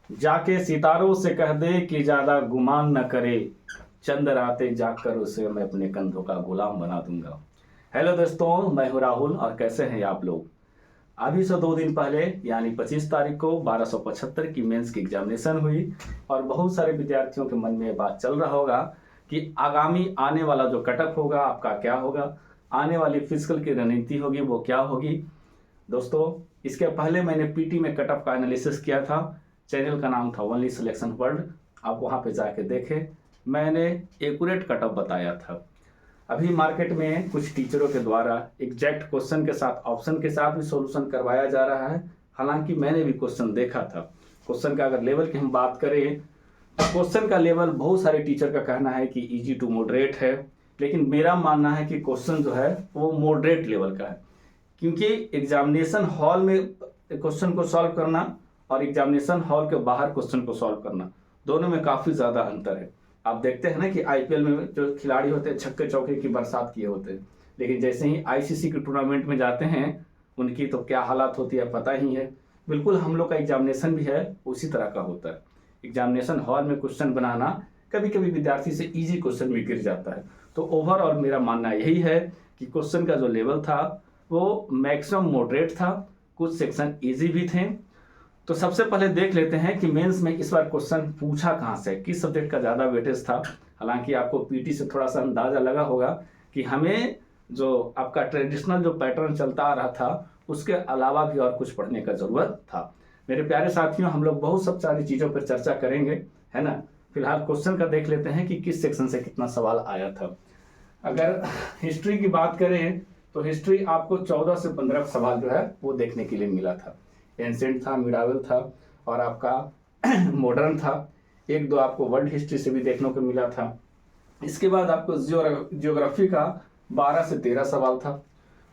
जाके सितारों से कह दे कि ज्यादा गुमान न करे, चंद रातें जाग कर उसे मैं अपने कंधों का गुलाम बना दूंगा। हेलो दोस्तों, मैं हूं राहुल और कैसे हैं आप लोग। अभी से 2 दिन पहले यानी 25 तारीख को 1275 की मेंस की एग्जामिनेशन हुई और बहुत सारे विद्यार्थियों के मन में ये बात चल रहा होगा कि आगामी आने वाला जो कटअप होगा आपका क्या होगा, आने वाली फिजिकल की रणनीति होगी वो क्या होगी। दोस्तों, इसके पहले मैंने पीटी में कटअप का एनालिसिस किया था। चैनल का नाम था ओनली सिलेक्शन वर्ल्ड, आप वहाँ पे जाके देखें। मैंने एक्यूरेट कटअप बताया था। अभी मार्केट में कुछ टीचरों के द्वारा एग्जैक्ट क्वेश्चन के साथ ऑप्शन के साथ भी सॉल्यूशन करवाया जा रहा है। हालांकि मैंने भी क्वेश्चन देखा था। क्वेश्चन का अगर लेवल की हम बात करें तो क्वेश्चन का लेवल बहुत सारे टीचर का कहना है कि इजी टू मॉडरेट है, लेकिन मेरा मानना है कि क्वेश्चन जो है वो मॉडरेट लेवल का है। क्योंकि एग्जामिनेशन हॉल में क्वेश्चन को सॉल्व करना और एग्जामिनेशन हॉल के बाहर क्वेश्चन को सॉल्व करना, दोनों में काफ़ी ज़्यादा अंतर है। आप देखते हैं ना कि आईपीएल में जो खिलाड़ी होते हैं छक्के चौके की बरसात किए होते हैं, लेकिन जैसे ही आईसीसी के टूर्नामेंट में जाते हैं उनकी तो क्या हालात होती है पता ही है। बिल्कुल हम लोग का एग्जामिनेशन भी है उसी तरह का होता है। एग्जामिनेशन हॉल में क्वेश्चन बनाना कभी कभी विद्यार्थी से ईजी क्वेश्चन भी गिर जाता है। तो ओवरऑल मेरा मानना यही है कि क्वेश्चन का जो लेवल था वो मैक्सिमम मॉडरेट था, कुछ सेक्शन ईजी भी थे। तो सबसे पहले देख लेते हैं कि मेंस में इस बार क्वेश्चन पूछा कहाँ से, किस सब्जेक्ट का ज़्यादा वेटेज था। हालांकि आपको पीटी से थोड़ा सा अंदाजा लगा होगा कि हमें जो आपका ट्रेडिशनल जो पैटर्न चलता आ रहा था उसके अलावा भी और कुछ पढ़ने का ज़रूरत था। मेरे प्यारे साथियों, हम लोग बहुत सब सारी चीज़ों पर चर्चा करेंगे, है ना। फिलहाल क्वेश्चन का देख लेते हैं कि किस सेक्शन से कितना सवाल आया था। अगर हिस्ट्री की बात करें तो हिस्ट्री आपको 14 से 15 सवाल जो है वो देखने के लिए मिला था। एंसेंट था, मिडावल था और आपका मॉडर्न था। एक दो आपको वर्ल्ड हिस्ट्री से भी देखने को मिला था। इसके बाद आपको जियोग्राफी का 12 से 13 सवाल था।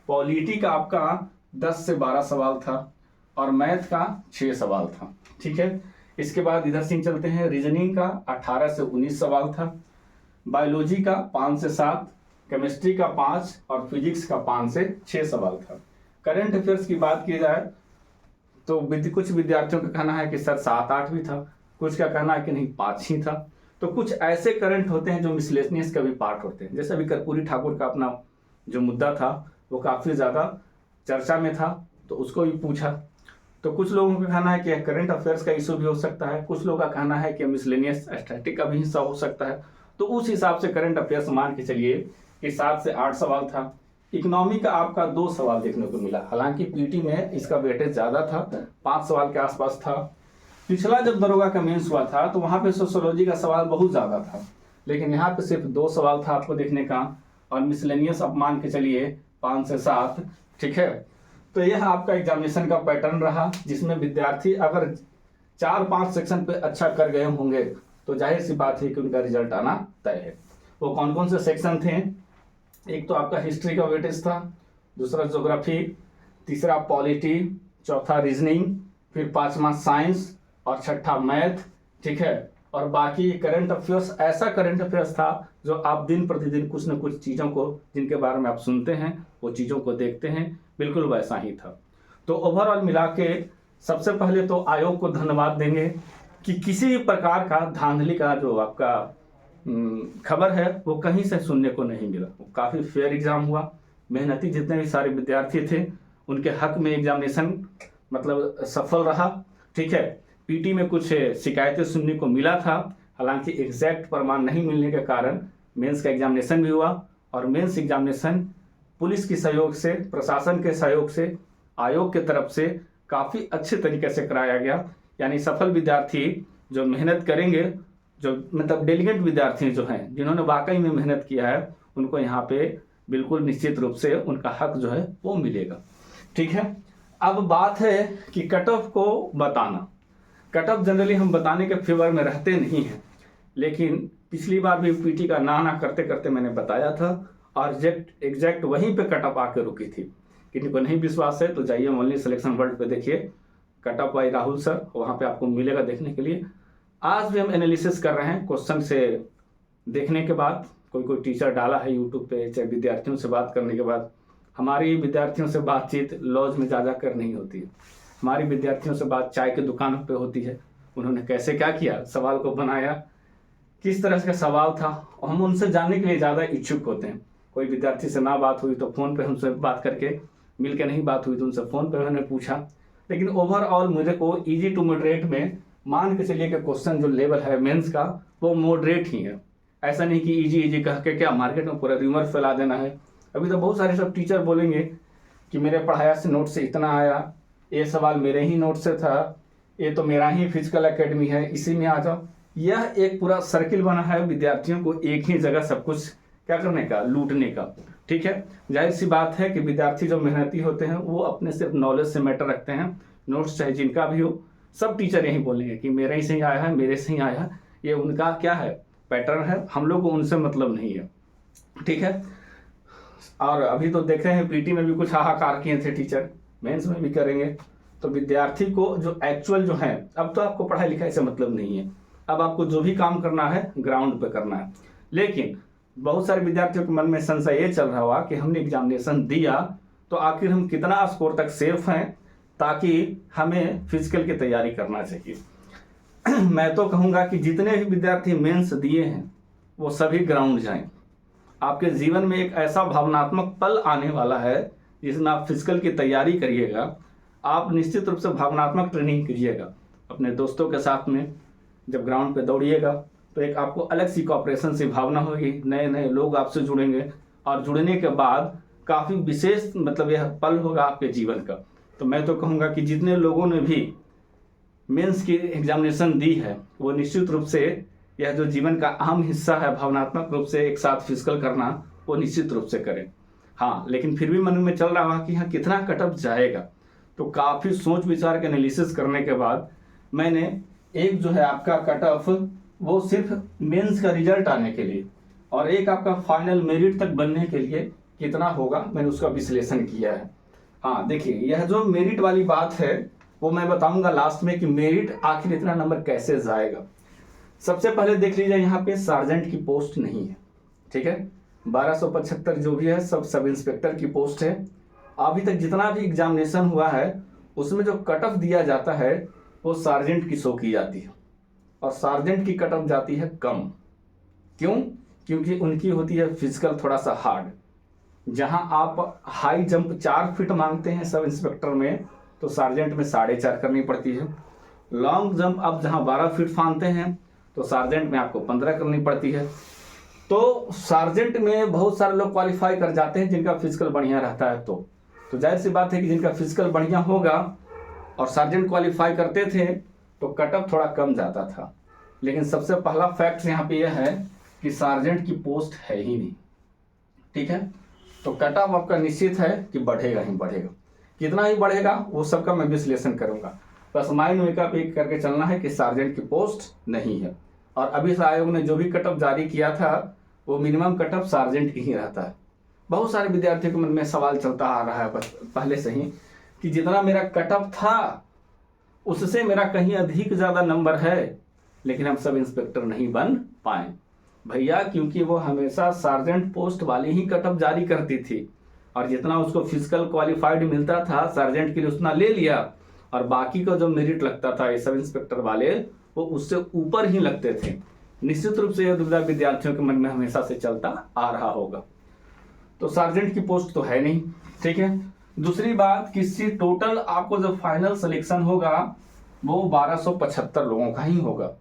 पॉलिटी का आपका 10 से 12 सवाल था और मैथ का 6 सवाल था। ठीक है, इसके बाद इधर से चलते हैं। रीजनिंग का 18 से 19 सवाल था। बायोलॉजी का 5 से 7, केमिस्ट्री का 5 और फिजिक्स का 5 से 6 सवाल था। करंट अफेयर्स की बात की जाए तो कुछ विद्यार्थियों का कहना है कि सर 7-8 भी था, कुछ का कहना है कि नहीं 5 ही था। तो कुछ ऐसे करंट होते हैं जो मिसलेनियस का भी पार्ट होते हैं। जैसे अभी कर्पूरी ठाकुर का अपना जो मुद्दा था वो काफ़ी ज़्यादा चर्चा में था तो उसको भी पूछा। तो कुछ लोगों का कहना है कि करंट अफेयर्स का इशू भी हो सकता है, कुछ लोगों का कहना है कि मिसलेनियस स्टैटिक का भी हिस्सा हो सकता है। तो उस हिसाब से करंट अफेयर्स मान के चलिए कि 7 से 8 सवाल था। इकोनॉमी का आपका 2 सवाल देखने को मिला। हालांकि पीटी में इसका वेटेज ज़्यादा था, 5 सवाल के आसपास था। पिछला जब दरोगा का मेंस हुआ था तो वहाँ पे सोशियोलॉजी का सवाल बहुत ज़्यादा था, लेकिन यहाँ पे सिर्फ 2 सवाल था आपको देखने का। और मिसलेनियस आप मान के चलिए 5 से 7। ठीक है, तो यह आपका एग्जामिनेशन का पैटर्न रहा, जिसमें विद्यार्थी अगर 4-5 सेक्शन पे अच्छा कर गए होंगे तो जाहिर सी बात है कि उनका रिजल्ट आना तय है। वो कौन कौन से सेक्शन थे? एक तो आपका हिस्ट्री का वेटेज था, दूसरा ज्योग्राफी, तीसरा पॉलिटी, चौथा रीजनिंग, फिर 5वां साइंस और छठा मैथ। ठीक है, और बाकी करंट अफेयर्स ऐसा करंट अफेयर्स था जो आप दिन प्रतिदिन कुछ न कुछ चीज़ों को जिनके बारे में आप सुनते हैं वो चीज़ों को देखते हैं, बिल्कुल वैसा ही था। तो ओवरऑल मिला के सबसे पहले तो आयोग को धन्यवाद देंगे कि किसी भी प्रकार का धांधली का जो आपका खबर है वो कहीं से सुनने को नहीं मिला। वो काफ़ी फेयर एग्जाम हुआ। मेहनती जितने भी सारे विद्यार्थी थे उनके हक में एग्जामिनेशन मतलब सफल रहा। ठीक है, पीटी में कुछ शिकायतें सुनने को मिला था, हालांकि एग्जैक्ट प्रमाण नहीं मिलने के कारण मेंस का एग्जामिनेशन भी हुआ और मेंस एग्जामिनेशन पुलिस के सहयोग से, प्रशासन के सहयोग से, आयोग की तरफ से काफ़ी अच्छे तरीके से कराया गया। यानी सफल विद्यार्थी जो मेहनत करेंगे, जो मतलब डेलीगेट विद्यार्थी जो हैं जिन्होंने वाकई में मेहनत किया है, उनको यहाँ पे बिल्कुल निश्चित रूप से उनका हक जो है वो मिलेगा। ठीक है, अब बात है कि कट ऑफ को बताना। कट ऑफ जनरली हम बताने के फेवर में रहते नहीं हैं, लेकिन पिछली बार भी पीटी का ना करते करते मैंने बताया था और एग्जैक्ट वहीं पे कट ऑफ आके रुकी थी। किसी को नहीं विश्वास है तो जाइए ओनली सिलेक्शन वर्ल्ड पे देखिए, cut off by Rahul sir, वहाँ पे आपको मिलेगा देखने के लिए। आज भी हम एनालिसिस कर रहे हैं क्वेश्चन से देखने के बाद। कोई टीचर डाला है यूट्यूब पे, चाहे विद्यार्थियों से बात करने के बाद। हमारी विद्यार्थियों से बातचीत लॉज में जा कर नहीं होती है, हमारी विद्यार्थियों से बात चाय के दुकानों पे होती है। उन्होंने कैसे क्या किया, सवाल को बनाया, किस तरह का सवाल था, और हम उनसे जानने के लिए ज़्यादा इच्छुक होते हैं। कोई विद्यार्थी से ना बात हुई तो फ़ोन पे हमसे बात करके, मिल के नहीं बात हुई तो उनसे फ़ोन पे मैंने पूछा। लेकिन ओवरऑल मुझे को ईजी टू मॉडरेट में मान के चलिए कि क्वेश्चन जो लेवल है मेंस का वो मॉडरेट ही है। ऐसा नहीं कि इजी इजी कह के क्या मार्केट में पूरा र्यूमर फैला देना है। अभी तो बहुत सारे सब टीचर बोलेंगे कि मेरे पढ़ाया से नोट से इतना आया, ये सवाल मेरे ही नोट से था, ये तो मेरा ही फिजिकल एकेडमी है, इसी में आ जाओ। यह एक पूरा सर्किल बना है विद्यार्थियों को एक ही जगह सब कुछ क्या करने का, लूटने का। ठीक है, जाहिर सी बात है कि विद्यार्थी जो मेहनती होते हैं वो अपने सिर्फ नॉलेज से मैटर रखते हैं। नोट्स चाहे जिनका भी हो, सब टीचर यही बोलेंगे कि मेरे ही से ही आया है, मेरे से ही आया है, ये उनका क्या है, पैटर्न है, हम लोग को उनसे मतलब नहीं है। ठीक है, और अभी तो देख रहे हैं पीटी में भी कुछ हाहाकार किए थे टीचर, मेंस में भी करेंगे। तो विद्यार्थी को जो एक्चुअल जो है, अब तो आपको पढ़ाई लिखाई से मतलब नहीं है, अब आपको जो भी काम करना है ग्राउंड पे करना है। लेकिन बहुत सारे विद्यार्थियों के मन में संशय ये चल रहा हुआ कि हमने एग्जामिनेशन दिया तो आखिर हम कितना स्कोर तक सेफ हैं, ताकि हमें फिजिकल की तैयारी करना चाहिए। मैं तो कहूँगा कि जितने भी विद्यार्थी मेंस दिए हैं वो सभी ग्राउंड जाएं। आपके जीवन में एक ऐसा भावनात्मक पल आने वाला है जिसमें आप फिजिकल की तैयारी करिएगा। आप निश्चित रूप से भावनात्मक ट्रेनिंग कीजिएगा अपने दोस्तों के साथ में। जब ग्राउंड पे दौड़िएगा तो एक आपको अलग सी कॉपरेशन सी भावना होगी, नए नए लोग आपसे जुड़ेंगे, और जुड़ने के बाद काफ़ी विशेष मतलब यह पल होगा आपके जीवन का। तो मैं तो कहूँगा कि जितने लोगों ने भी मेंस की एग्जामिनेशन दी है वो निश्चित रूप से यह जो जीवन का अहम हिस्सा है भावनात्मक रूप से एक साथ फिजिकल करना, वो निश्चित रूप से करें। हाँ, लेकिन फिर भी मन में चल रहा है कि हाँ कितना कटअप जाएगा। तो काफ़ी सोच विचार के एनालिसिस करने के बाद मैंने एक जो है आपका कटअप वो सिर्फ मेंस का रिजल्ट आने के लिए और एक आपका फाइनल मेरिट तक बनने के लिए कितना होगा मैंने उसका विश्लेषण किया है। हाँ देखिए, यह जो मेरिट वाली बात है वो मैं बताऊंगा लास्ट में कि मेरिट आखिर इतना नंबर कैसे जाएगा। सबसे पहले देख लीजिए, यहाँ पे सार्जेंट की पोस्ट नहीं है। ठीक है, 1275 जो भी है सब इंस्पेक्टर की पोस्ट है। अभी तक जितना भी एग्जामिनेशन हुआ है उसमें जो कट ऑफ दिया जाता है वो सार्जेंट की शो की जाती है, और सार्जेंट की कट ऑफ जाती है कम। क्यों? क्योंकि उनकी होती है फिजिकल थोड़ा सा हार्ड। जहां आप हाई जंप 4 फीट मांगते हैं सब इंस्पेक्टर में, तो सार्जेंट में 4.5 करनी पड़ती है। लॉन्ग जंप आप जहां 12 फीट फानते हैं तो सार्जेंट में आपको 15 करनी पड़ती है। तो सार्जेंट में बहुत सारे लोग क्वालिफाई कर जाते हैं जिनका फिजिकल बढ़िया रहता है। तो जाहिर सी बात है कि जिनका फिजिकल बढ़िया होगा और सार्जेंट क्वालिफाई करते थे तो कटअप थोड़ा कम जाता था। लेकिन सबसे पहला फैक्ट यहाँ पे यह है कि सार्जेंट की पोस्ट है ही नहीं। ठीक है, तो कटअप आपका निश्चित है कि बढ़ेगा ही बढ़ेगा। कितना ही बढ़ेगा वो सबका मैं विश्लेषण करूंगा। बस माइंड मेकअप एक करके चलना है कि सार्जेंट की पोस्ट नहीं है। और अभी से आयोग ने जो भी कटअप जारी किया था वो मिनिमम कटअप सार्जेंट की ही रहता है। बहुत सारे विद्यार्थियों के मन में सवाल चलता आ रहा है पहले से ही कि जितना मेरा कटअप था उससे मेरा कहीं अधिक ज़्यादा नंबर है, लेकिन हम सब इंस्पेक्टर नहीं बन पाए। भैया, क्योंकि वो हमेशा सार्जेंट पोस्ट वाली ही कटअप जारी करती थी, और जितना उसको फिजिकल क्वालिफाइड मिलता था सार्जेंट के लिए उतना ले लिया, और बाकी का जो मेरिट लगता था ये सब इंस्पेक्टर वाले वो उससे ऊपर ही लगते थे। निश्चित रूप से यह दुविधा विद्यार्थियों के मन में हमेशा से चलता आ रहा होगा। तो सार्जेंट की पोस्ट तो है नहीं। ठीक है, दूसरी बात, किसी टोटल आपको जो फाइनल सिलेक्शन होगा वो 1275 लोगों का ही होगा।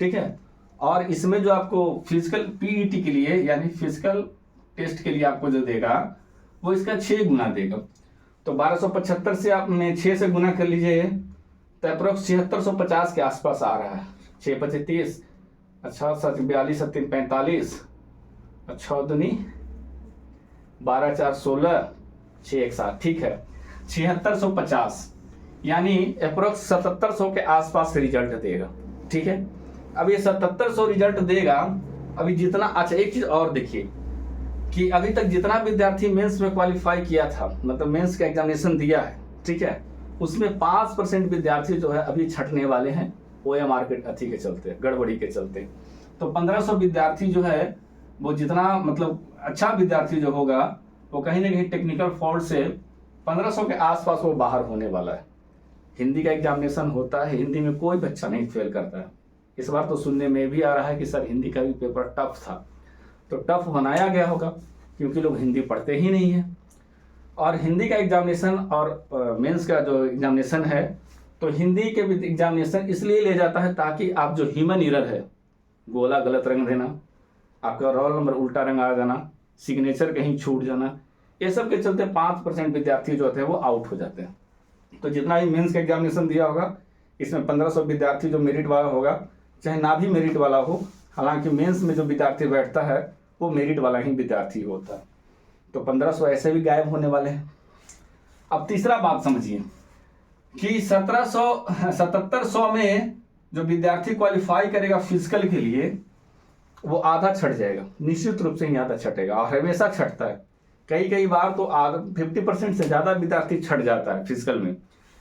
ठीक है, और इसमें जो आपको फिजिकल पीईटी के लिए यानी फिजिकल टेस्ट के लिए आपको जो देगा वो इसका 6 गुना देगा। तो 1275 से आपने 6 से गुना कर लीजिए तो अप्रोक्स 7650 के आसपास आ रहा है। 6 5 30, अच्छा 7 42 7 45, अच्छा दुनी 12 4 16, 6 1 7। ठीक है, 7650 यानी अप्रोक्स 7700 के आसपास रिजल्ट देगा। ठीक है, अब ये 7700 रिजल्ट देगा। अभी जितना, अच्छा एक चीज और देखिए कि अभी तक जितना विद्यार्थी मेंस में क्वालिफाई किया था, मतलब मेंस का एग्जामिनेशन दिया है, ठीक है, उसमें 5% विद्यार्थी जो है अभी छटने वाले हैं OMR के अथी के चलते, गड़बड़ी के चलते। तो 1500 विद्यार्थी जो है वो जितना मतलब अच्छा विद्यार्थी जो होगा वो कहीं ना कहीं टेक्निकल फॉल्ट से 1500 के आसपास वो बाहर होने वाला है। हिंदी का एग्जामिनेशन होता है, हिंदी में कोई बच्चा नहीं फेल करता है। इस बार तो सुनने में भी आ रहा है कि सर हिंदी का भी पेपर टफ था, तो टफ बनाया गया होगा क्योंकि लोग हिंदी पढ़ते ही नहीं है। और हिंदी का एग्जामिनेशन और मेंस का जो एग्जामिनेशन है, तो हिंदी के एग्जामिनेशन इसलिए ले जाता है ताकि आप जो ह्यूमन एरर है, गोला गलत रंग देना, आपका रोल नंबर उल्टा रंग आ जाना, सिग्नेचर कहीं छूट जाना, ये सब के चलते 5% विद्यार्थी जो होते हैं वो आउट हो जाते हैं। तो जितना भी मेंस का एग्जामिनेशन दिया होगा, इसमें 1500 विद्यार्थी जो मेरिट वाला होगा, चाहे ना भी मेरिट वाला हो, हालांकि मेंस में जो विद्यार्थी बैठता है वो मेरिट वाला ही विद्यार्थी होता है, तो 1500 ऐसे भी गायब होने वाले हैं। अब तीसरा बात समझिए कि 1700 में जो विद्यार्थी क्वालिफाई करेगा फिजिकल के लिए, वो आधा छट जाएगा, निश्चित रूप से ही आधा छटेगा, और हमेशा छटता है। कई बार तो 50% से ज़्यादा विद्यार्थी छट जाता है फिजिकल में।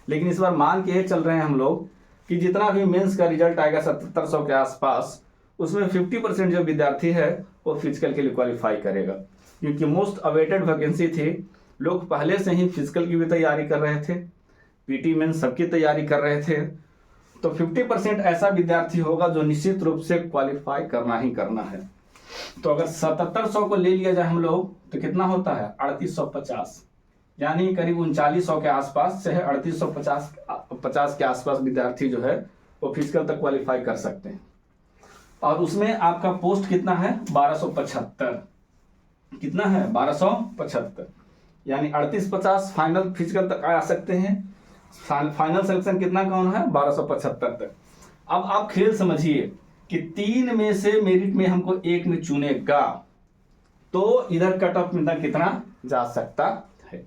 लेकिन इस बार मान के चल रहे हैं हम लोग कि जितना भी मेंस का रिजल्ट आएगा 1700 के आसपास, उसमें 50% जो विद्यार्थी है वो फिजिकल के लिए क्वालिफाई करेगा, क्योंकि मोस्ट अवेटेड वैकेंसी थी। लोग पहले से ही फिजिकल की भी तैयारी कर रहे थे, पीटी मेंस सबकी तैयारी कर रहे थे, तो 50% ऐसा विद्यार्थी होगा जो निश्चित रूप से क्वालिफाई करना ही करना है। तो अगर 7700 को ले लिया जाए हम लोग, तो कितना होता है 3850, यानी करीब 3900 के आसपास से है, 3850 के आसपास विद्यार्थी जो है वो फिजिकल तक क्वालिफाई कर सकते हैं। और उसमें आपका पोस्ट कितना है 1275, कितना है 1275, यानी 3850 फाइनल फिजिकल तक आ सकते हैं। फाइनल सिलेक्शन कितना कौन है 1275 तक। अब आप खेल समझिए कि 3 में से मेरिट में हमको 1 में चुनेगा, तो इधर कट ऑफ में कितना जा सकता है।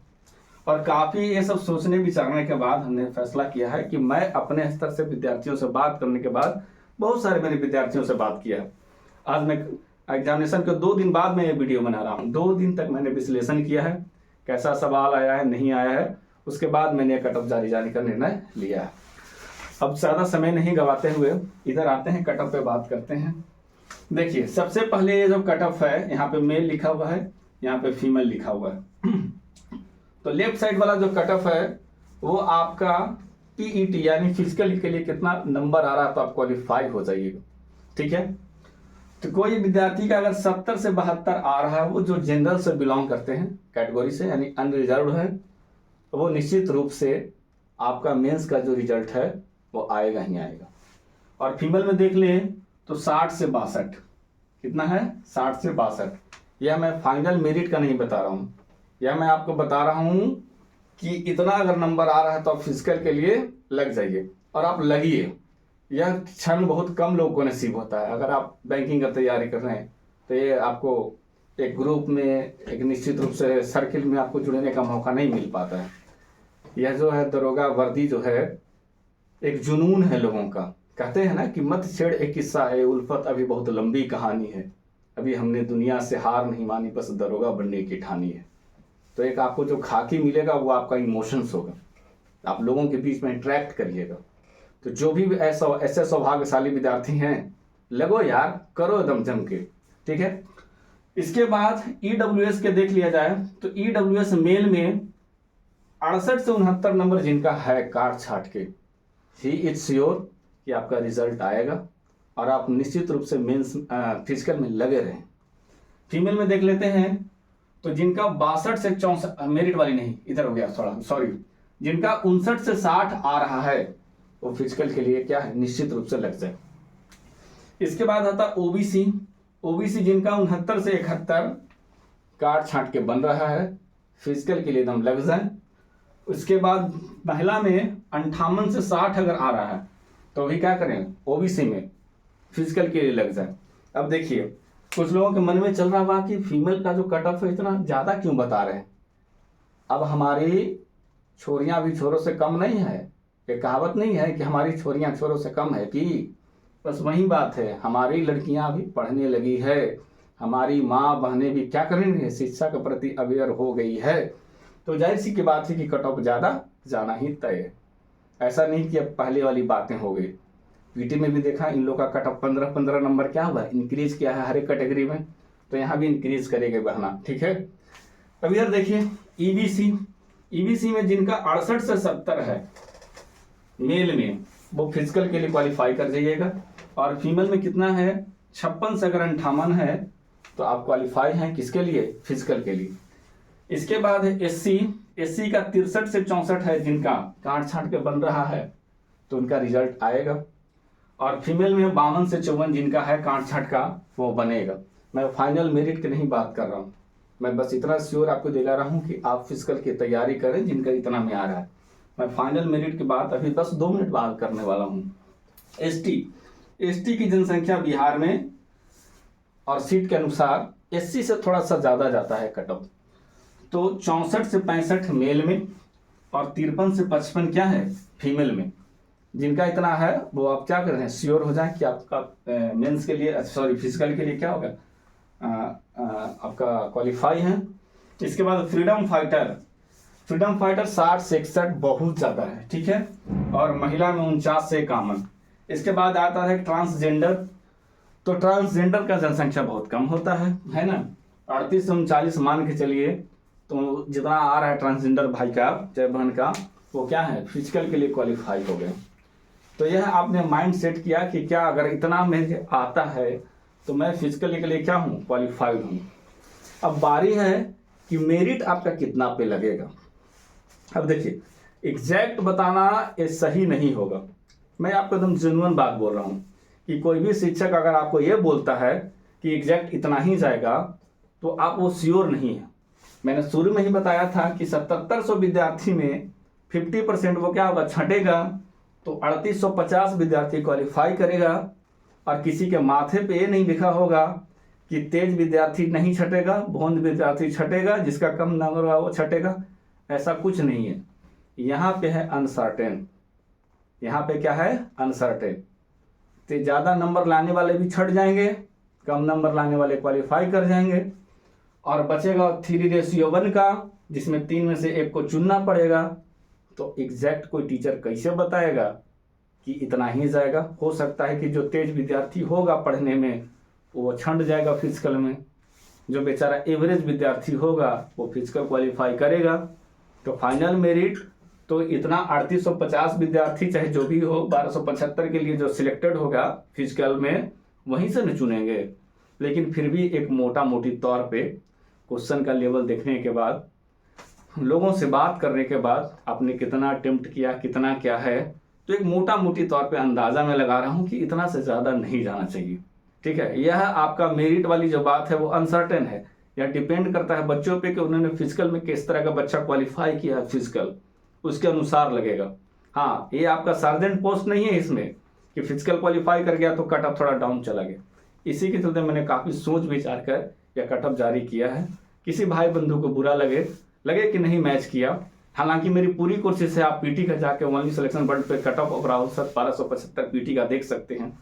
और काफी ये सब सोचने विचारने के बाद हमने फैसला किया है कि मैं अपने स्तर से विद्यार्थियों से बात करने के बाद, बहुत सारे मैंने विद्यार्थियों से बात किया है। आज मैं एग्जामिनेशन के 2 दिन बाद मैं ये वीडियो बना रहा हूँ। 2 दिन तक मैंने विश्लेषण किया है, कैसा सवाल आया है नहीं आया है, उसके बाद मैंने कट ऑफ जारी का निर्णय लिया है। अब ज़्यादा समय नहीं गवाते हुए इधर आते हैं, कट ऑफ पे बात करते हैं। देखिए सबसे पहले ये जो कट ऑफ है, यहाँ पे मेल लिखा हुआ है, यहाँ पे फीमेल लिखा हुआ है। तो लेफ्ट साइड वाला जो कट ऑफ है वो आपका पीईटी यानी फिजिकल के लिए कितना नंबर आ रहा है, तो आप क्वालिफाई हो जाइएगा, ठीक है। तो कोई विद्यार्थी का अगर 70 से 72 आ रहा है, वो जो जनरल से बिलोंग करते हैं कैटेगरी से, यानी अनरिजर्व है, तो वो निश्चित रूप से आपका मेंस का जो रिजल्ट है वो आएगा ही आएगा। और फीमेल में देख लें तो 60 से 62, कितना है 60 से 62। यह मैं फाइनल मेरिट का नहीं बता रहा हूँ, यह मैं आपको बता रहा हूँ कि इतना अगर नंबर आ रहा है तो आप फिजिकल के लिए लग जाइए, और आप लगिए। यह क्षण बहुत कम लोगों को नसीब होता है। अगर आप बैंकिंग का तैयारी कर रहे हैं तो ये आपको एक ग्रुप में, एक निश्चित रूप से सर्किल में आपको जुड़ने का मौका नहीं मिल पाता है। यह जो है दरोगा वर्दी जो है एक जुनून है लोगों का। कहते हैं ना कि मत छेड़ एक किस्सा है उल्फत, अभी बहुत लंबी कहानी है, अभी हमने दुनिया से हार नहीं मानी, बस दरोगा बनने की ठानी है। तो एक आपको जो खाकी मिलेगा वो आपका इमोशंस होगा, आप लोगों के बीच में इंटरेक्ट करिएगा। तो जो भी ऐसे सौभाग्यशाली विद्यार्थी हैं, लगो यार, करो एकदम जम के, ठीक है। इसके बाद ईडब्ल्यूएस के देख लिया जाए तो ईडब्ल्यूएस मेल में 68 से 69 नंबर जिनका है काट छाट के, ही इज श्योर कि आपका रिजल्ट आएगा और आप निश्चित रूप से मेंस फिजिकल में लगे रहें। फीमेल में देख लेते हैं तो जिनका 62 से 64, मेरिट वाली नहीं, इधर हो गया थोड़ा सॉरी, जिनका 59 से 60 आ रहा है वो फिजिकल के लिए क्या है निश्चित रूप से लग जाए। इसके बाद आता ओबीसी, ओबीसी जिनका 69 से 71 काट छाट के बन रहा है, फिजिकल के लिए एकदम लग जाए। उसके बाद महिला में 58 से 60 अगर आ रहा है तो भी क्या करें, ओबीसी में फिजिकल के लिए लग जाए। अब देखिए कुछ लोगों के मन में चल रहा हुआ कि फीमेल का जो कट ऑफ है इतना ज़्यादा क्यों बता रहे हैं। अब हमारी छोरियां भी छोरों से कम नहीं है, ये कहावत नहीं है कि हमारी छोरियां छोरों से कम है कि, बस वही बात है, हमारी लड़कियां भी पढ़ने लगी है, हमारी माँ बहनें भी क्या करेंगे, शिक्षा के प्रति अवेयर हो गई है। तो जाहिर सी की बात है कि कट ऑफ ज़्यादा जाना ही तय है। ऐसा नहीं कि अब पहले वाली बातें हो गई। पीटी में भी देखा इन लोग का कट ऑफ 15 नंबर क्या हुआ, इंक्रीज किया है हर एक कैटेगरी में, तो यहाँ भी इंक्रीज करेंगे बहना, ठीक है। अब इधर देखिए ईबीसी, ईबीसी में जिनका 68 से 70 है, मेल में वो फिजिकल के लिए क्वालिफाई कर जाइएगा, और फीमेल में कितना है 56 से अगर 58 है तो आप क्वालिफाई हैं किसके लिए, फिजिकल के लिए। इसके बाद है एससी का 63 से 64 है, जिनका काट छांट के बन रहा है तो उनका रिजल्ट आएगा, और फीमेल में 52 से 54 जिनका है काट छांट का वो बनेगा। मैं फाइनल मेरिट की नहीं बात कर रहा हूँ, मैं बस इतना श्योर आपको दिला रहा हूँ कि आप फिजिकल की तैयारी करें जिनका इतना में आ रहा है। मैं फाइनल मेरिट की बात अभी बस 2 मिनट बाद करने वाला हूँ। एसटी की जनसंख्या बिहार में और सीट के अनुसार एससी से थोड़ा सा ज़्यादा जाता है कट ऑफ, तो 64 से 65 मेल में और 53 से 55 क्या है फीमेल में। जिनका इतना है वो आप क्या कर रहे हैं, श्योर हो जाए कि आपका मेंस के लिए सॉरी फिजिकल के लिए क्या होगा, आपका क्वालिफाई है। इसके बाद फ्रीडम फाइटर 60 से 61 बहुत ज़्यादा है, ठीक है, और महिला में 49 से कॉमन। इसके बाद आता है ट्रांसजेंडर, तो ट्रांसजेंडर का जनसंख्या बहुत कम होता है ना, 38 से 39 मान के चलिए, तो जितना आ रहा है ट्रांसजेंडर भाई का चाहे बहन का वो क्या है फिजिकल के लिए क्वालिफाई हो गए। तो यह आपने माइंड सेट किया कि क्या अगर इतना मुझे आता है तो मैं फिजिकल के लिए क्या हूँ, क्वालिफाइड हूँ। अब बारी है कि मेरिट आपका कितना पे लगेगा। अब देखिए एग्जैक्ट बताना ये सही नहीं होगा, मैं आपको एकदम जेन्युइन बात बोल रहा हूँ कि कोई भी शिक्षक अगर आपको ये बोलता है कि एग्जैक्ट इतना ही जाएगा तो आप वो श्योर नहीं है। मैंने शुरू में ही बताया था कि 7700 विद्यार्थी में 50% वो क्या होगा छटेगा, तो 3850 विद्यार्थी क्वालिफाई करेगा, और किसी के माथे पे ये नहीं लिखा होगा कि तेज विद्यार्थी नहीं छटेगा, भोंद विद्यार्थी छटेगा, जिसका कम नंबर होगा वो छटेगा, ऐसा कुछ नहीं है। यहाँ पे है अनसर्टेन, यहाँ पे क्या है अनसर्टेन, तो ज़्यादा नंबर लाने वाले भी छट जाएंगे, कम नंबर लाने वाले क्वालिफाई कर जाएंगे, और बचेगा 3:1 का, जिसमें 3 में से 1 को चुनना पड़ेगा। तो एग्जैक्ट कोई टीचर कैसे बताएगा कि इतना ही जाएगा। हो सकता है कि जो तेज विद्यार्थी होगा पढ़ने में वो छंट जाएगा फिजिकल में, जो बेचारा एवरेज विद्यार्थी होगा वो फिजिकल क्वालिफाई करेगा। तो फाइनल मेरिट तो इतना 3850 विद्यार्थी चाहे जो भी हो 1275 के लिए जो सिलेक्टेड होगा फिजिकल में वहीं से न चुनेंगे। लेकिन फिर भी एक मोटा मोटी तौर पे क्वेश्चन का लेवल देखने के बाद, लोगों से बात करने के बाद, आपने कितना अटेम्प्ट किया कितना क्या है, तो एक मोटा मोटी तौर पे अंदाज़ा मैं लगा रहा हूँ कि इतना से ज़्यादा नहीं जाना चाहिए। ठीक है, यह आपका मेरिट वाली जो बात है वो अनसर्टेन है, या डिपेंड करता है बच्चों पे कि उन्होंने फिजिकल में किस तरह का बच्चा क्वालिफाई किया है फिजिकल, उसके अनुसार लगेगा। हाँ, ये आपका सार्जेंट पोस्ट नहीं है इसमें कि फिजिकल क्वालिफाई कर गया तो कट ऑफ थोड़ा डाउन चला गया। इसी के चलते मैंने काफ़ी सोच विचार कर यह कट ऑफ जारी किया है। किसी भाई बंधु को बुरा लगे कि नहीं मैच किया, हालांकि मेरी पूरी कोशिश है। आप पीटी का जाके ओनली सिलेक्शन वर्ल्ड पे cut off Rahul sir 1275 PT का देख सकते हैं,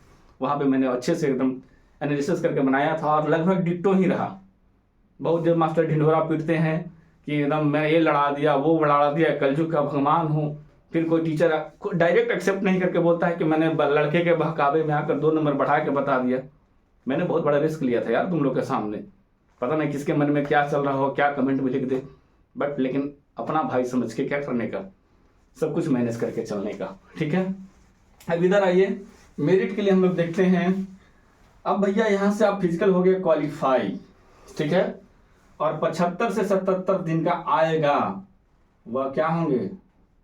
वहाँ पे मैंने अच्छे से एकदम एनालिसिस करके बनाया था और लगभग डिट्टो ही रहा। बहुत देर मास्टर ढिंढोरा पीटते हैं कि एकदम मैं ये लड़ा दिया वो लड़ा दिया, कलयुग का भगवान हूँ। फिर कोई टीचर डायरेक्ट एक्सेप्ट नहीं करके बोलता है कि मैंने लड़के के बहकावे में आकर 2 नंबर बढ़ा के बता दिया। मैंने बहुत बड़ा रिस्क लिया था यार तुम लोग के सामने, पता नहीं किसके मन में क्या चल रहा हो, क्या कमेंट में लिख दे, बट लेकिन अपना भाई समझ के क्या करने का, सब कुछ मैनेज करके चलने का। ठीक है, अब इधर आइए, मेरिट के लिए हम लोग देखते हैं। अब भैया यहाँ से आप फिजिकल हो गए क्वालिफाई, ठीक है, और 75 से 77 दिन का आएगा वह क्या होंगे,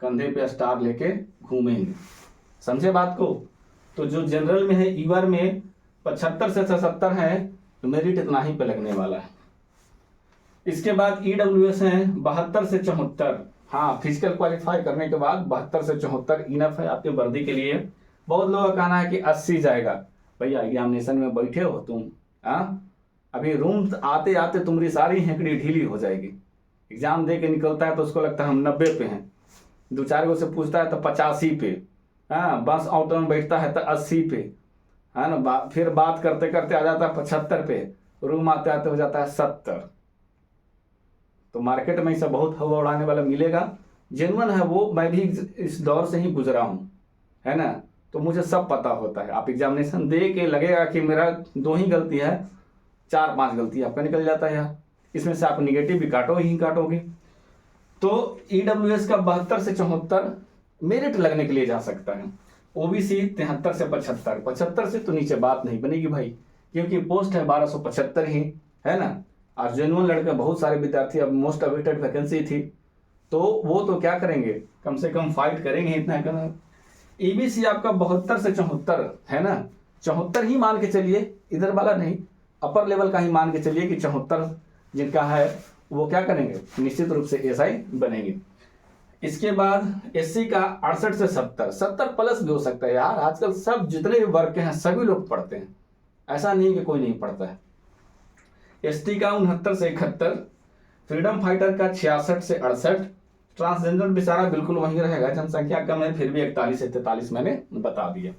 कंधे पे स्टार लेके घूमेंगे। समझे बात को। तो जो जनरल में है ईवर में 75 से 77 है तो मेरिट इतना ही पे लगने वाला है। इसके बाद EWS है 72 से 74। हाँ, फिजिकल क्वालिफाई करने के बाद 72 से 74 इनफ है आपके वर्दी के लिए। बहुत लोगों का कहना है कि 80 जाएगा। भैया एग्जामिनेशन में बैठे हो तुम, अभी रूम आते आते तुम्हारी सारी हेकड़ी ढीली हो जाएगी। एग्जाम दे के निकलता है तो उसको लगता है हम 90 पे हैं, 2-4 गो से पूछता है तो 85 पे, बस ऑटो में बैठता है तो 80 पे, है ना। फिर बात करते करते आ जाता है 75 पे, रूम आते आते हो जाता है 70। तो मार्केट में इसे बहुत हवा उड़ाने वाला मिलेगा, जेन्युइन है वो। मैं भी इस दौर से ही गुजरा हूँ, है ना, तो मुझे सब पता होता है। आप एग्जामिनेशन दे के लगेगा कि मेरा 2 ही गलती है, 4-5 गलती आपका निकल जाता है यार, इसमें से आप निगेटिव भी काटोगे ही काटोगे। तो EWS का 72 से 74 मेरिट लगने के लिए जा सकता है। ओबीसी 73 से 75, 75 से तो नीचे बात नहीं बनेगी भाई, क्योंकि पोस्ट है 1275 ही, है ना। और जेन्युइन लड़के बहुत सारे विद्यार्थी, अब मोस्ट अवेटेड वैकेंसी थी, तो वो तो क्या करेंगे, कम से कम फाइट करेंगे, इतना करना। ईबीसी आपका 72 से 74 है ना, 74 ही मान के चलिए, इधर वाला नहीं, अपर लेवल का ही मान के चलिए कि 74 जिनका है वो क्या करेंगे, निश्चित रूप से एसआई बनेंगे। इसके बाद एससी का 68 से 70, 70 प्लस भी हो सकता है यार, आजकल सब जितने भी वर्ग के हैं सभी लोग पढ़ते हैं, ऐसा नहीं कि कोई नहीं पढ़ता है। एसटी का 69 से 71, फ्रीडम फाइटर का 66 से 68, ट्रांसजेंडर बेचारा बिल्कुल वही रहेगा, जनसंख्या कम है फिर भी 41 से 43 मैंने बता दिया।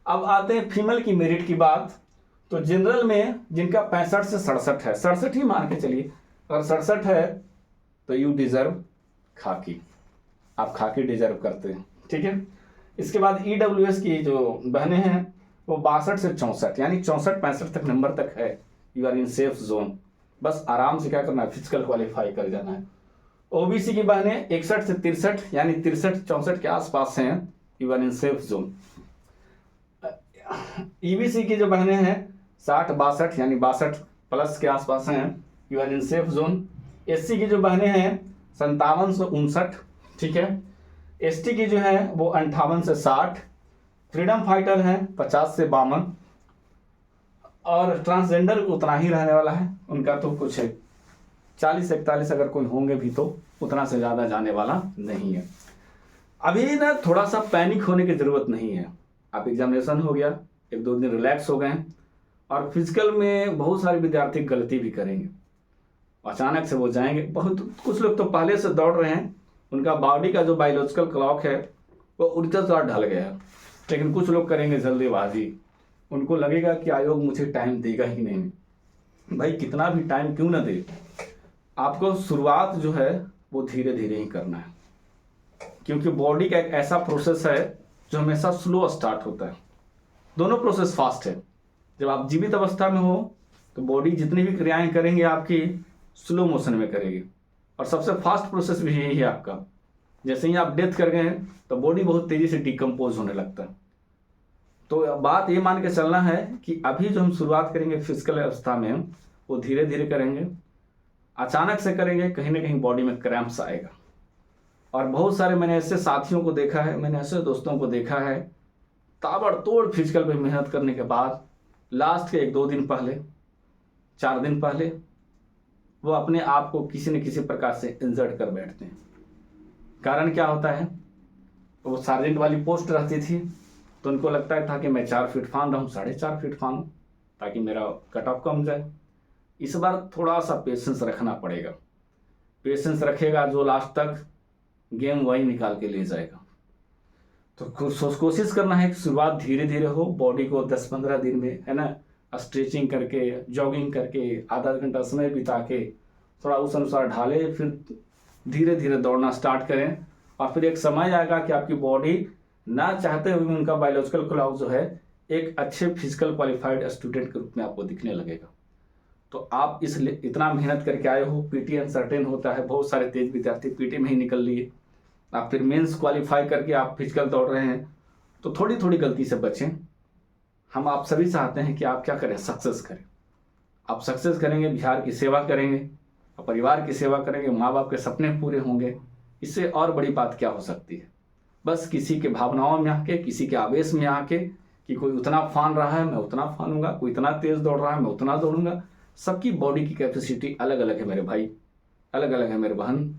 अब आते हैं फीमेल की मेरिट की बात, तो जनरल में जिनका 65 से 67 है, 67 ही मान के चलिए, अगर 67 है तो यू डिजर्व खाकी, आप खाकी डिजर्व करते हैं, ठीक है। इसके बाद ईडब्ल्यूएस की जो बहनें हैं वो 62 से 64, यानी 64-65 तक नंबर तक है, you are in safe zone, बस आराम से क्या करना है, फिजिकल क्वालिफाई कर जाना है। ओबीसी की बहनें 61 से 63, यानी 63-64 के आसपास हैं, you are in safe zone. EBC की जो बहनें हैं 60-62, यानी 62 प्लस के आसपास हैं, you are in safe zone. SC की जो बहनें हैं 57 से 59, ठीक है। एसटी की जो है वो 58 से 60, फ्रीडम फाइटर है 50 से 52, और ट्रांसजेंडर उतना ही रहने वाला है, उनका तो कुछ 40-41 अगर कोई होंगे भी तो उतना से ज़्यादा जाने वाला नहीं है। अभी ना थोड़ा सा पैनिक होने की ज़रूरत नहीं है, आप एग्जामिनेशन हो गया, 1-2 दिन रिलैक्स हो गए, और फिजिकल में बहुत सारे विद्यार्थी गलती भी करेंगे, अचानक से वो जाएंगे, बहुत कुछ लोग तो पहले से दौड़ रहे हैं, उनका बॉडी का जो बायोलॉजिकल क्लॉक है वो ऊर्जा से ढल गया है, लेकिन कुछ लोग करेंगे जल्दीबाजी, उनको लगेगा कि आयोग मुझे टाइम देगा ही नहीं। भाई कितना भी टाइम क्यों ना दे, आपको शुरुआत जो है वो धीरे धीरे ही करना है, क्योंकि बॉडी का एक ऐसा प्रोसेस है जो हमेशा स्लो स्टार्ट होता है, दोनों प्रोसेस फास्ट है। जब आप जीवित अवस्था में हो तो बॉडी जितनी भी क्रियाएं करेंगे आपकी स्लो मोशन में करेगी, और सबसे फास्ट प्रोसेस भी यही है आपका, जैसे ही आप डेथ कर गए हैं तो बॉडी बहुत तेजी से डिकम्पोज होने लगता है। तो बात ये मान के चलना है कि अभी जो हम शुरुआत करेंगे फिजिकल अवस्था में वो धीरे धीरे करेंगे, अचानक से करेंगे कहीं ना कहीं बॉडी में क्रैम्प्स आएगा। और बहुत सारे मैंने ऐसे साथियों को देखा है, मैंने ऐसे दोस्तों को देखा है, ताबड़तोड़ फिजिकल पे मेहनत करने के बाद लास्ट के 1-2 दिन पहले, 4 दिन पहले वो अपने आप को किसी न किसी प्रकार से इंजर्ड कर बैठते हैं। कारण क्या होता है, वो सार्जेंट वाली पोस्ट रहती थी तो उनको लगता था कि मैं 4 फीट फान रहा हूँ, 4.5 फीट फानूं ताकि मेरा कट ऑफ कम जाए। इस बार थोड़ा सा पेशेंस रखना पड़ेगा, पेशेंस रखेगा जो लास्ट तक गेम वही निकाल के ले जाएगा। तो कोशिश करना है कि शुरुआत धीरे धीरे हो, बॉडी को 10-15 दिन में, है ना, स्ट्रेचिंग करके, जॉगिंग करके, आधा घंटा समय बिता के थोड़ा उस अनुसार ढाले, फिर धीरे धीरे दौड़ना स्टार्ट करें, और फिर एक समय आएगा कि आपकी बॉडी ना चाहते हुए उनका बायोलॉजिकल क्लॉक जो है एक अच्छे फिजिकल क्वालिफाइड स्टूडेंट के रूप में आपको दिखने लगेगा। तो आप इसलिए इतना मेहनत करके आए हो, पीटी अनसर्टेन होता है, बहुत सारे तेज विद्यार्थी पीटी में ही निकल लिए, आप फिर मेंस क्वालिफाई करके आप फिजिकल दौड़ रहे हैं, तो थोड़ी थोड़ी गलती से बचें। हम आप सभी चाहते हैं कि आप क्या करें, सक्सेस करें। आप सक्सेस करेंगे, बिहार की सेवा करेंगे, और परिवार की सेवा करेंगे, माँ बाप के सपने पूरे होंगे, इससे और बड़ी बात क्या हो सकती है। बस किसी के भावनाओं में आके, किसी के आवेश में आके कि कोई उतना फान रहा है मैं उतना फानूंगा, कोई इतना तेज दौड़ रहा है मैं उतना दौड़ूंगा, सबकी बॉडी की कैपेसिटी अलग अलग है मेरे भाई, अलग अलग है मेरे बहन।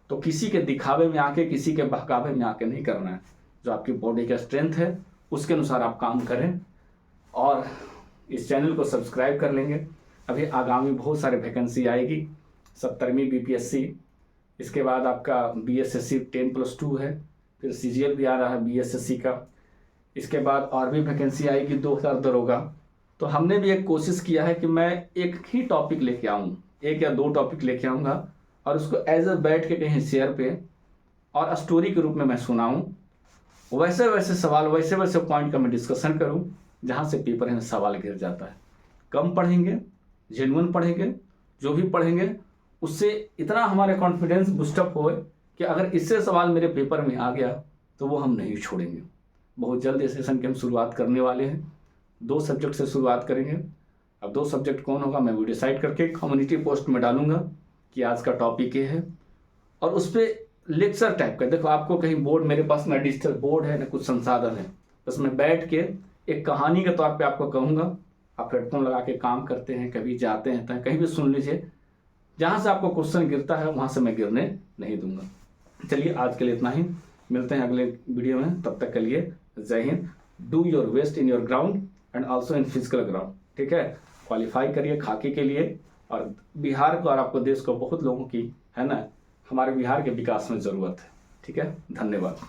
तो किसी के दिखावे में आके, किसी के बहकावे में आके नहीं करना है, जो आपकी बॉडी का स्ट्रेंथ है उसके अनुसार आप काम करें, और इस चैनल को सब्सक्राइब कर लेंगे। अभी आगामी बहुत सारे वैकेंसी आएगी, 70वीं बीपीएससी, इसके बाद आपका बीएसएससी 10+2 है, फिर सीजीएल भी आ रहा है बीएसएससी का, इसके बाद और भी वैकेंसी आएगी 2000 दरोगा। तो हमने भी एक कोशिश किया है कि मैं एक ही टॉपिक लेके आऊँ, 1 या 2 टॉपिक लेके आऊँगा, और उसको एज ए बैठ के कहीं शेयर पे और स्टोरी के रूप में मैं सुनाऊँ, वैसे वैसे सवाल, वैसे वैसे पॉइंट का मैं डिस्कशन करूँ जहाँ से पेपर में सवाल गिर जाता है। कम पढ़ेंगे, जेन्युइन पढ़ेंगे, जो भी पढ़ेंगे उससे इतना हमारे कॉन्फिडेंस बूस्टअप हो कि अगर इससे सवाल मेरे पेपर में आ गया तो वो हम नहीं छोड़ेंगे। बहुत जल्द इस सेशन की हम शुरुआत करने वाले हैं। 2 सब्जेक्ट से शुरुआत करेंगे। अब 2 सब्जेक्ट कौन होगा मैं वो डिसाइड करके कम्युनिटी पोस्ट में डालूंगा कि आज का टॉपिक ये है, और उस पर लेक्चर टाइप का, देखो आपको कहीं बोर्ड, मेरे पास ना डिजिटल बोर्ड है ना कुछ संसाधन है, बस मैं बैठ के एक कहानी के तौर पे आपको कहूँगा। आप हेडफोन लगा के काम करते हैं, कभी जाते हैं तो कहीं भी सुन लीजिए, जहाँ से आपको क्वेश्चन गिरता है वहाँ से मैं गिरने नहीं दूंगा। चलिए आज के लिए इतना ही, मिलते हैं अगले वीडियो में, तब तक के लिए जय Hind. Do your best in your ground and also in physical ground, ठीक है। क्वालिफाई करिए खाकी के लिए, और बिहार को और आपको देश को बहुत लोगों की है ना, हमारे बिहार के विकास में ज़रूरत है, ठीक है। धन्यवाद।